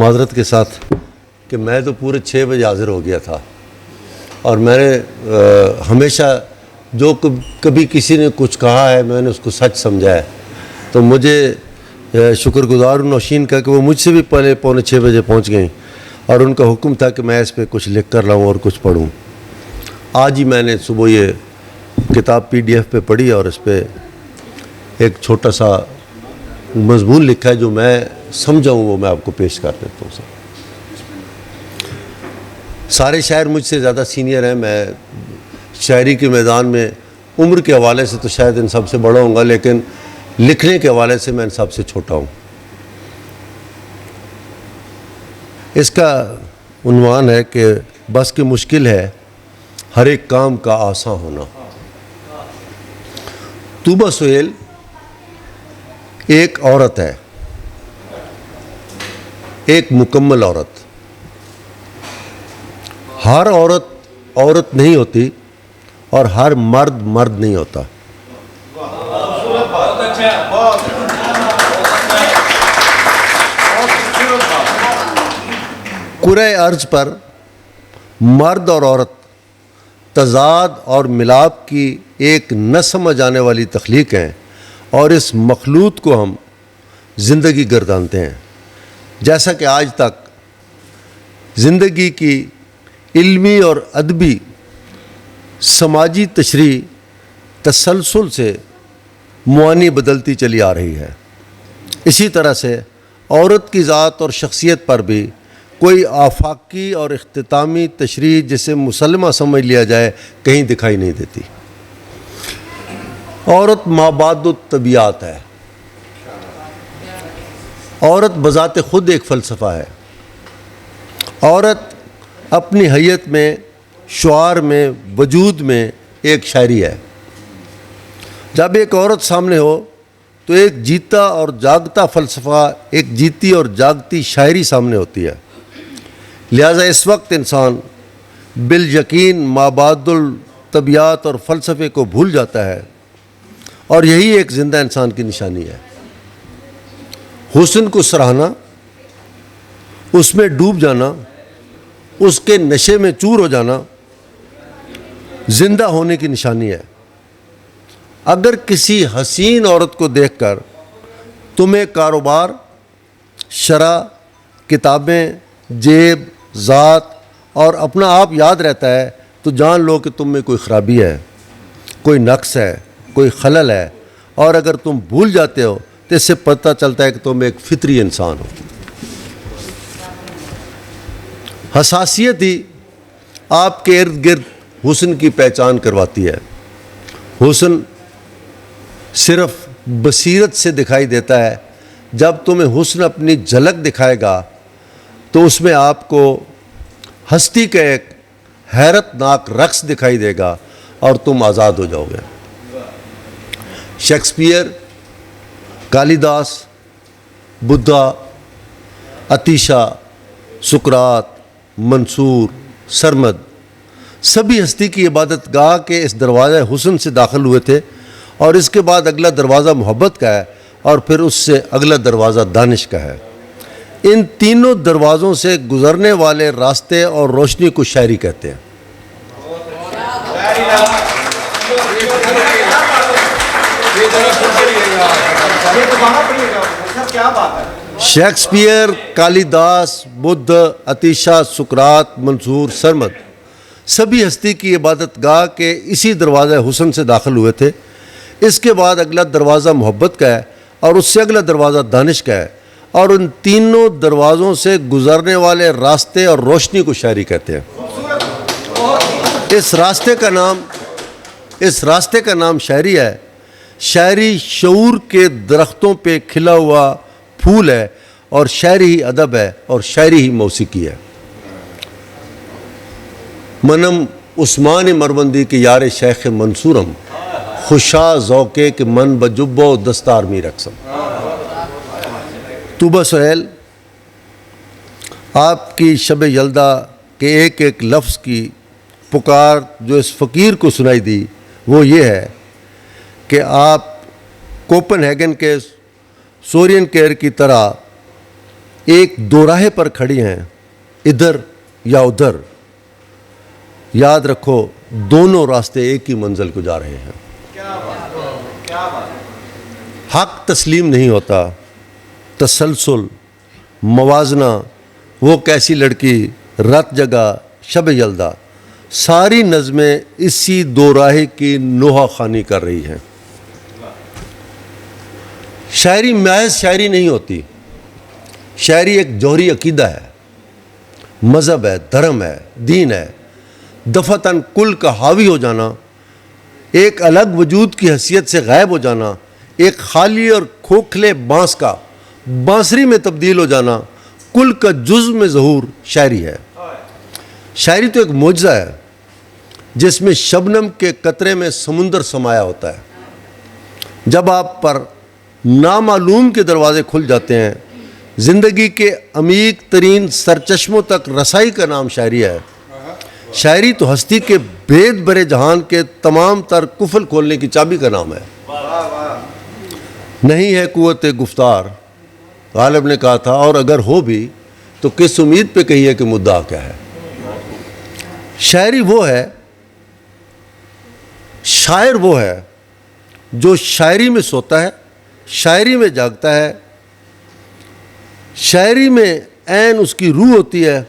معذرت کے ساتھ کہ میں تو پورے 6 بجے حاضر ہو گیا تھا اور میں نے ہمیشہ جو کبھی کسی نے کچھ کہا ہے میں نے اس کو سچ سمجھا ہے، تو مجھے شکر گزار ہوں نوشین کا کہ وہ مجھ سے بھی پہلے 5:45 بجے پہنچ گئیں اور ان کا حکم تھا کہ میں اس پہ کچھ لکھ کر لاؤں اور کچھ پڑھوں۔ آج ہی میں نے صبح یہ کتاب PDF پہ پڑھی اور اس پہ ایک چھوٹا سا مضمون لکھا ہے جو میں سمجھا ہوں، وہ میں آپ کو پیش کر دیتا ہوں۔ سارے شاعر مجھ سے زیادہ سینئر ہیں، میں شاعری کے میدان میں عمر کے حوالے سے تو شاید ان سب سے بڑا ہوں گا، لیکن لکھنے کے حوالے سے میں ان سب سے چھوٹا ہوں۔ اس کا عنوان ہے کہ بس کی مشکل ہے ہر ایک کام کا آسان ہونا۔ طوبہ سہیل ایک عورت ہے، ایک مکمل عورت۔ ہر عورت عورت نہیں ہوتی اور ہر مرد مرد نہیں ہوتا۔ کرۂ ارض پر مرد اور عورت تضاد اور ملاپ کی ایک نہ سمجھ آنے والی تخلیق ہیں اور اس مخلوط کو ہم زندگی گردانتے ہیں۔ جیسا کہ آج تک زندگی کی علمی اور ادبی سماجی تشریح تسلسل سے معانی بدلتی چلی آ رہی ہے، اسی طرح سے عورت کی ذات اور شخصیت پر بھی کوئی آفاقی اور اختتامی تشریح جسے مسلمہ سمجھ لیا جائے کہیں دکھائی نہیں دیتی۔ عورت مابعد الطبیعات ہے، عورت بذات خود ایک فلسفہ ہے۔ عورت اپنی حیت میں، شعار میں، وجود میں ایک شاعری ہے۔ جب ایک عورت سامنے ہو تو ایک جیتا اور جاگتا فلسفہ، ایک جیتی اور جاگتی شاعری سامنے ہوتی ہے۔ لہٰذا اس وقت انسان بالیقین مابعد الطبیعات اور فلسفے کو بھول جاتا ہے، اور یہی ایک زندہ انسان کی نشانی ہے۔ حسن کو سراہنا، اس میں ڈوب جانا، اس کے نشے میں چور ہو جانا زندہ ہونے کی نشانی ہے۔ اگر کسی حسین عورت کو دیکھ کر تمہیں کاروبار، شرح، کتابیں، جیب، ذات اور اپنا آپ یاد رہتا ہے تو جان لو کہ تم میں کوئی خرابی ہے، کوئی نقص ہے، کوئی خلل ہے، اور اگر تم بھول جاتے ہو تو اس سے پتہ چلتا ہے کہ تم ایک فطری انسان ہو۔ حساسیت ہی آپ کے ارد گرد حسن کی پہچان کرواتی ہے۔ حسن صرف بصیرت سے دکھائی دیتا ہے۔ جب تمہیں حسن اپنی جھلک دکھائے گا تو اس میں آپ کو ہستی کا ایک حیرت ناک رقص دکھائی دے گا اور تم آزاد ہو جاؤ گے۔ شیکسپیئر، کالیداس، بدھا، اتیشا، سقراط، منصور، سرمد، سبھی ہستی کی عبادت گاہ کے اس دروازہ حسن سے داخل ہوئے تھے، اور اس کے بعد اگلا دروازہ محبت کا ہے، اور پھر اس سے اگلا دروازہ دانش کا ہے۔ ان تینوں دروازوں سے گزرنے والے راستے اور روشنی کو شاعری کہتے ہیں۔ شیکسپیئر، کالیداس، بدھ، اتیشا، سقراط، منصور، سرمد، سبھی ہستی کی عبادت گاہ کے اسی دروازہ حسن سے داخل ہوئے تھے۔ اس کے بعد اگلا دروازہ محبت کا ہے اور اس سے اگلا دروازہ دانش کا ہے، اور ان تینوں دروازوں سے گزرنے والے راستے اور روشنی کو شاعری کہتے ہیں۔ اس راستے کا نام شاعری ہے۔ شاعری شعور کے درختوں پہ کھلا ہوا پھول ہے، اور شاعری ہی ادب ہے، اور شاعری ہی موسیقی ہے۔ منم عثمان مروندی کے یار شیخ منصورم، خوشا ذوقے کے من بجبو دستار می رقصم۔ طوبہ سہیل، آپ کی شب یلدا کے ایک ایک لفظ کی پکار جو اس فقیر کو سنائی دی وہ یہ ہے کہ آپ کوپن ہیگن کے سورین کیئر کی طرح ایک دو راہیں پر کھڑی ہیں، ادھر یا ادھر، یاد رکھو دونوں راستے ایک ہی منزل کو جا رہے ہیں۔ حق تسلیم نہیں ہوتا، تسلسل، موازنہ، وہ کیسی لڑکی، رت جگہ، شب یلدا، ساری نظمیں اسی دو راہے کی نوحہ خوانی کر رہی ہیں۔ شاعری محض شاعری نہیں ہوتی، شاعری ایک جوہری عقیدہ ہے، مذہب ہے، دھرم ہے، دین ہے، دفعتاً کل کا حاوی ہو جانا، ایک الگ وجود کی حیثیت سے غائب ہو جانا، ایک خالی اور کھوکھلے بانس کا بانسری میں تبدیل ہو جانا، کل کا جزو میں ظہور شاعری ہے۔ شاعری تو ایک معجزہ ہے جس میں شبنم کے قطرے میں سمندر سمایا ہوتا ہے۔ جب آپ پر نامعلوم کے دروازے کھل جاتے ہیں، زندگی کے عمیق ترین سرچشموں تک رسائی کا نام شاعری ہے۔ شاعری تو ہستی کے بھید بھرے جہان کے تمام تر قفل کھولنے کی چابی کا نام ہے۔ نہیں ہے قوت گفتار، غالب نے کہا تھا، اور اگر ہو بھی تو کس امید پہ کہیے کہ مدعا کیا ہے۔ شاعری وہ ہے، شاعر وہ ہے جو شاعری میں سوتا ہے، شاعری میں جاگتا ہے، شاعری میں عین اس کی روح ہوتی ہے،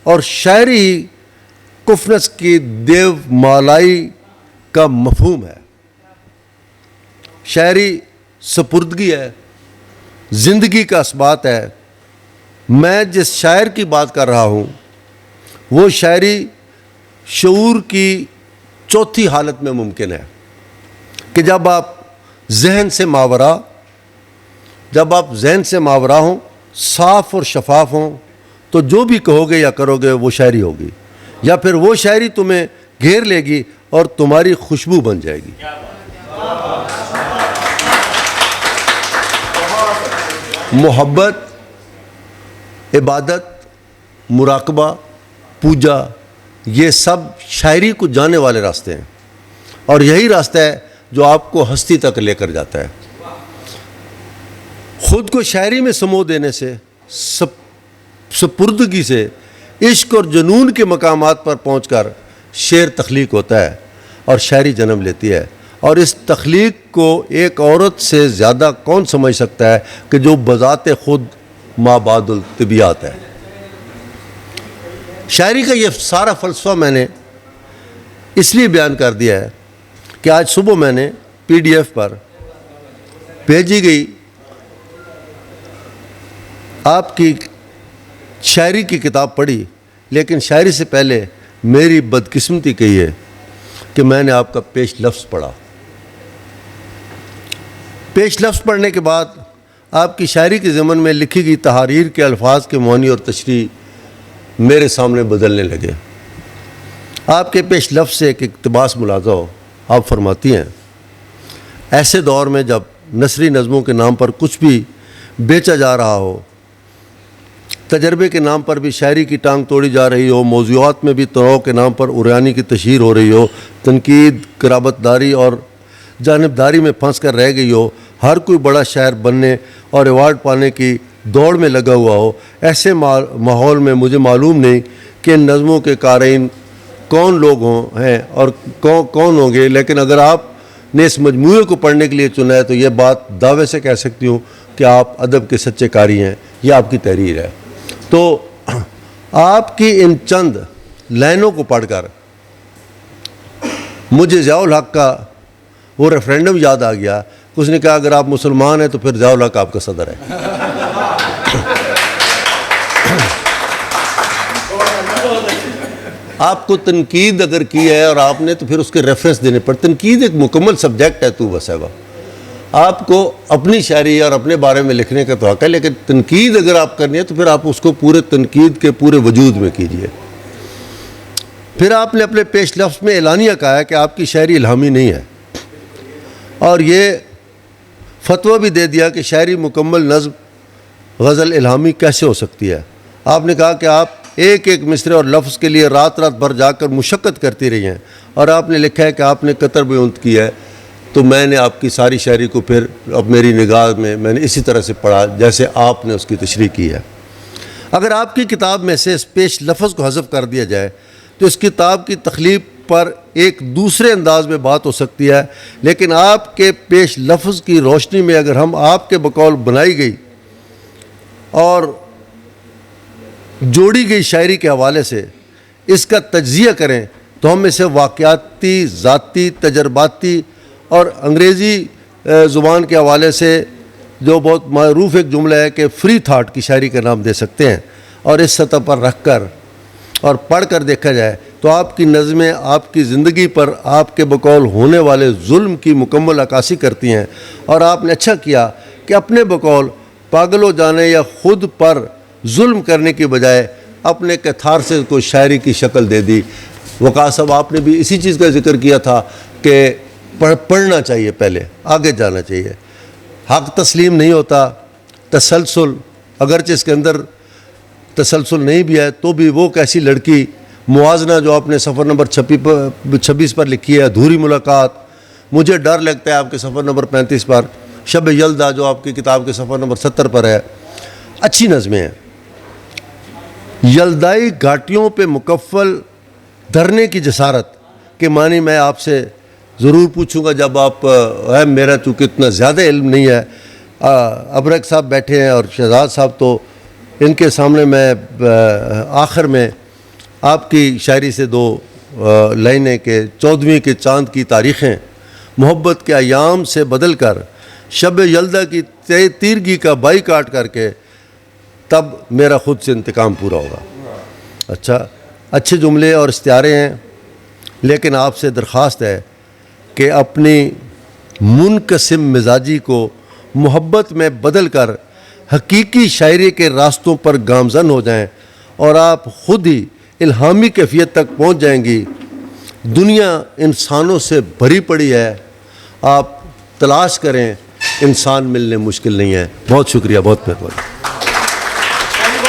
اور شاعری ہی کفنس کی دیو مالائی کا مفہوم ہے۔ شاعری سپردگی ہے، زندگی کا اثبات ہے۔ میں جس شاعر کی بات کر رہا ہوں وہ شاعری شعور کی چوتھی حالت میں ممکن ہے کہ جب آپ ذہن سے ماورا ہوں، صاف اور شفاف ہوں، تو جو بھی کہو گے یا کرو گے وہ شاعری ہوگی، یا پھر وہ شاعری تمہیں گھیر لے گی اور تمہاری خوشبو بن جائے گی۔ محبت، عبادت، مراقبہ، پوجا، یہ سب شاعری کو جانے والے راستے ہیں، اور یہی راستہ ہے جو آپ کو ہستی تک لے کر جاتا ہے۔ خود کو شاعری میں سمو دینے سے، سپردگی سے، عشق اور جنون کے مقامات پر پہنچ کر شعر تخلیق ہوتا ہے اور شاعری جنم لیتی ہے۔ اور اس تخلیق کو ایک عورت سے زیادہ کون سمجھ سکتا ہے کہ جو بذات خود مابعد الطبیعات ہے۔ شاعری کا یہ سارا فلسفہ میں نے اس لیے بیان کر دیا ہے کہ آج صبح میں نے PDF پر بھیجی گئی آپ کی شاعری کی کتاب پڑھی، لیکن شاعری سے پہلے میری بدقسمتی کہی ہے کہ میں نے آپ کا پیش لفظ پڑھا۔ پیش لفظ پڑھنے کے بعد آپ کی شاعری کے ضمن میں لکھی گئی تحاریر کے الفاظ کے معنی اور تشریح میرے سامنے بدلنے لگے۔ آپ کے پیش لفظ سے ایک اقتباس ملاحظہ ہو، آپ فرماتی ہیں، ایسے دور میں جب نثری نظموں کے نام پر کچھ بھی بیچا جا رہا ہو، تجربے کے نام پر بھی شاعری کی ٹانگ توڑی جا رہی ہو، موضوعات میں بھی تنوع کے نام پر عریانی کی تشہیر ہو رہی ہو، تنقید، قرابت داری اور جانبداری میں پھنس کر رہ گئی ہو، ہر کوئی بڑا شاعر بننے اور ایوارڈ پانے کی دوڑ میں لگا ہوا ہو، ایسے ماحول میں مجھے معلوم نہیں کہ ان نظموں کے قارئین کون لوگ ہیں اور کون ہوں گے، لیکن اگر آپ نے اس مجموعے کو پڑھنے کے لیے چنا ہے تو یہ بات دعوے سے کہہ سکتی ہوں کہ آپ ادب کے سچے قاری ہیں، یہ آپ کی تحریر ہے۔ تو آپ کی ان چند لائنوں کو پڑھ کر مجھے ضیاء الحق کا وہ ریفرینڈم یاد آ گیا۔ اس نے کہا اگر آپ مسلمان ہیں تو پھر ضیاء الحق آپ کا صدر ہے۔ آپ کو تنقید اگر کی ہے اور آپ نے تو پھر اس کے ریفرنس دینے پر، تنقید ایک مکمل سبجیکٹ ہے تو بس ہے وہ، آپ کو اپنی شاعری اور اپنے بارے میں لکھنے کا تو حق ہے، لیکن تنقید اگر آپ کرنی ہے تو پھر آپ اس کو پورے تنقید کے پورے وجود میں کیجئے۔ پھر آپ نے اپنے پیش لفظ میں اعلانیہ کہا ہے کہ آپ کی شاعری الہامی نہیں ہے، اور یہ فتویٰ بھی دے دیا کہ شاعری مکمل نظم غزل الہامی کیسے ہو سکتی ہے۔ آپ نے کہا کہ آپ ایک ایک مصرع اور لفظ کے لیے رات رات بھر جا کر مشقت کرتی رہی ہیں، اور آپ نے لکھا ہے کہ آپ نے قطر بیونت کی ہے، تو میں نے آپ کی ساری شاعری کو پھر اب میری نگاہ میں نے اسی طرح سے پڑھا جیسے آپ نے اس کی تشریح کی ہے۔ اگر آپ کی کتاب میں سے اس پیش لفظ کو حذف کر دیا جائے تو اس کتاب کی تخلیق پر ایک دوسرے انداز میں بات ہو سکتی ہے، لیکن آپ کے پیش لفظ کی روشنی میں اگر ہم آپ کے بقول بنائی گئی اور جوڑی گئی شاعری کے حوالے سے اس کا تجزیہ کریں تو ہم اسے واقعاتی، ذاتی، تجرباتی اور انگریزی زبان کے حوالے سے جو بہت معروف ایک جملہ ہے کہ فری تھاٹ کی شاعری کا نام دے سکتے ہیں۔ اور اس سطح پر رکھ کر اور پڑھ کر دیکھا جائے تو آپ کی نظمیں آپ کی زندگی پر آپ کے بقول ہونے والے ظلم کی مکمل عکاسی کرتی ہیں، اور آپ نے اچھا کیا کہ اپنے بقول پاگل ہو جانے یا خود پر ظلم کرنے کی بجائے اپنے کتھار سے کو شاعری کی شکل دے دی۔ وقاص صاحب آپ نے بھی اسی چیز کا ذکر کیا تھا کہ پڑھنا چاہیے، پہلے آگے جانا چاہیے۔ حق تسلیم نہیں ہوتا، تسلسل، اگرچہ اس کے اندر تسلسل نہیں بھی ہے تو بھی وہ کیسی لڑکی، موازنہ جو آپ نے صفحہ نمبر 26 پر لکھی ہے، ادھوری ملاقات، مجھے ڈر لگتا ہے آپ کے صفحہ نمبر 35 پر، شب یلدا جو آپ کی کتاب کے صفحہ نمبر 70 پر ہے، اچھی نظمیں ہیں۔ یلدائی گھاٹیوں پہ مکفل دھرنے کی جسارت کے معنی میں آپ سے ضرور پوچھوں گا جب آپ میرا چونکہ اتنا زیادہ علم نہیں ہے، ابرک صاحب بیٹھے ہیں اور شہزاد صاحب، تو ان کے سامنے میں آخر میں آپ کی شاعری سے دو لائنیں کہ 14ویں کے چاند کی تاریخیں محبت کے ایام سے بدل کر شب یلدا کی تیرگی کا بائی کاٹ کر کے تب میرا خود سے انتقام پورا ہوگا۔ اچھے جملے اور استعارے ہیں، لیکن آپ سے درخواست ہے کہ اپنی منقسم مزاجی کو محبت میں بدل کر حقیقی شاعری کے راستوں پر گامزن ہو جائیں اور آپ خود ہی الہامی کیفیت تک پہنچ جائیں گی۔ دنیا انسانوں سے بھری پڑی ہے، آپ تلاش کریں، انسان ملنے مشکل نہیں ہے۔ بہت شکریہ، بہت مہربانی۔